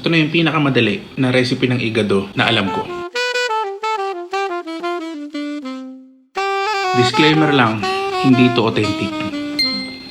Ito na yung pinakamadali na recipe ng igado na alam ko. Disclaimer lang, hindi ito authentic.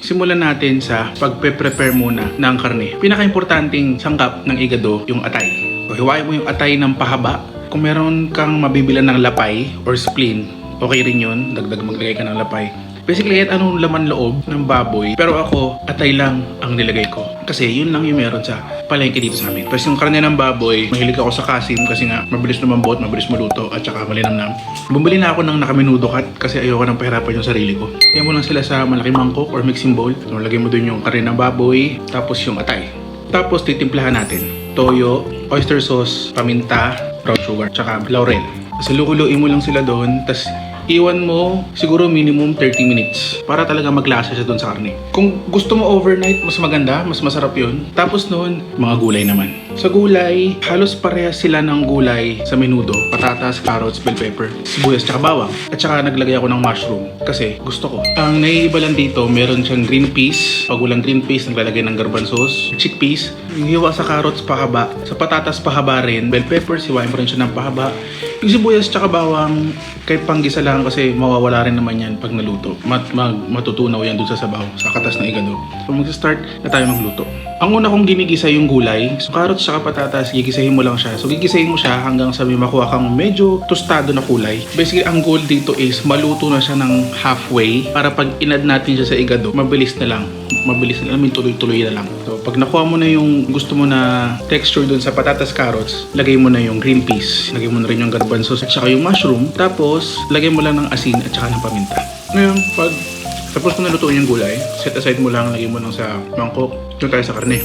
Simulan natin sa pagpe-prepare muna ng karne. Pinaka-importanting sangkap ng igado, yung atay. So, hiwain mo yung atay ng pahaba. Kung meron kang mabibilan ng lapay or spleen, okay rin yun. Dagdag maglagay ka ng lapay. Basically, kahit anong laman loob ng baboy. Pero ako, atay lang ang nilagay ko. Kasi yun lang yung meron sa palengke dito sa amin. Tapos yung karne ng baboy, mahilig ako sa kasim kasi nga mabilis lumambot, mabilis maluto at saka malinamnam. Bumili na ako ng nakaminudo cut kasi ayoko nang pahirapan yung sarili ko. Kaya mo lang sila sa malaking mangkok or mixing bowl. So, lagay mo dun yung karne ng baboy, tapos yung atay. Tapos titimplahan natin. Toyo, oyster sauce, paminta, brown sugar, tsaka laurel. Kasi lukuluin mo lang sila doon, tas iwan mo siguro minimum 30 minutes para talaga maglasa siya doon sa karne. Kung gusto mo overnight, mas maganda, mas masarap yun. Tapos noon, mga gulay naman. Sa gulay, halos parehas sila ng gulay sa menudo. Patatas, carrots, bell pepper, sibuyas, tsaka bawang. At saka naglagay ako ng mushroom kasi gusto ko. Ang naiiba lang dito, meron siyang green peas. Pag walang green peas, naglalagay ng garbanzos, chickpeas. Yung hiwa sa carrots, pahaba. Sa patatas, pahaba rin. Bell peppers, hiwain mo rin siya ng pahaba. Yung sibuyas tsaka bawang, kahit panggisa lang kasi mawawala rin naman yan pag naluto. Matutunaw yan dun sa sabaw, sa katas na igado. So mag-start na tayo magluto. Ang una kong ginigisa yung gulay. So carrots tsaka patatas, gigisahin mo lang siya. So gigisahin mo siya hanggang sa may makuha kang medyo tostado na kulay. Basically, ang goal dito is maluto na siya ng halfway para pag inad natin siya sa igado, mabilis na lang. Mabilis na lang, tuloy-tuloy na lang. So pag nakuha mo na yung gusto mo na texture dun sa patatas carrots, lagay mo na yung green peas. Lagay mo na rin yung garbanzos at saka yung mushroom. Tapos, lagay mo lang ng asin at saka ng paminta. Ngayon, pag tapos mo nalutuin yung gulay, set aside mo lang, lagay mo lang sa mangkok. Doon tayo sa karne.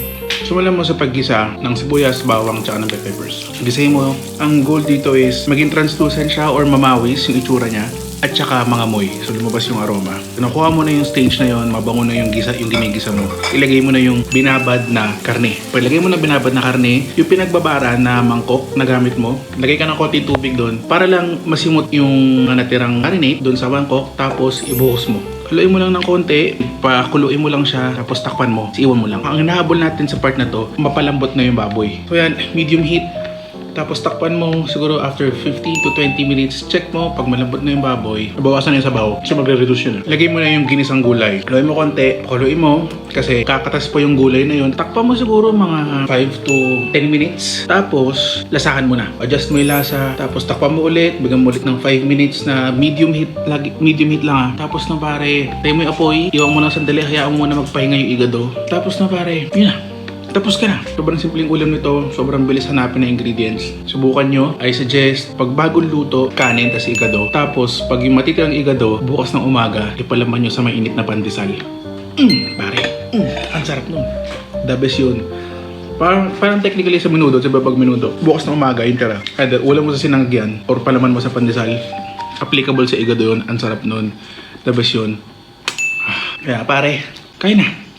Simulan mo sa paggisa ng sibuyas, bawang, tsaka ng bell peppers. Gisahin mo. Ang goal dito is maging translucent siya or mamawis yung itsura niya. At saka mga moy. So lumabas yung aroma. Nakuha mo na yung stage na yon, mabango na yung ginigisa mo. Ilagay mo na yung binabad na karne. Pag ilagay mo na binabad na karne, yung pinagbabara na mangkok na gamit mo, lagay ka ng konti tubig doon para lang masimot yung natirang marinade doon sa mangkok, tapos ibuhos mo. Haluin mo lang ng konti, pakuluin mo lang siya, tapos takpan mo, iwan mo lang. Ang hinahabol natin sa part na to, mapalambot na yung baboy. So yan, medium heat. Tapos takpan mo siguro after 15 to 20 minutes. Check mo pag malambot na yung baboy. Nabawasan na yung sabaw. So magre-reduce yun. Lagay mo na yung ginisang gulay. Haluin mo konti. Pakuluin mo. Kasi kakatas pa yung gulay na yun. Takpan mo siguro mga 5 to 10 minutes. Tapos lasahan mo na. Adjust mo yung lasa. Tapos takpan mo ulit. Bigyan mo ulit ng 5 minutes na medium heat. Medium heat lang Tapos na pare, tayo mo yung apoy. Iwan mo lang sandali. Hayaan mo na magpahinga yung igado. Tapos na pare, yun na. Tapos ka na. Sobrang simpleng ulam nito. Sobrang bilis hanapin na ingredients. Subukan nyo. I suggest, pag bagong luto, kanin tas igado. Tapos, pag yung matitirang igado, bukas ng umaga, ipalaman nyo sa mainit na pandesal. Pare. Ang sarap nun. The best yun. Parang technically sa menudo, sa babag menudo. Bukas ng umaga, yun tira. Either ulam mo sa sinanggian or palaman mo sa pandesal. Applicable sa igado yun. Ang sarap nun. The best yun. Kaya pare, kaya na.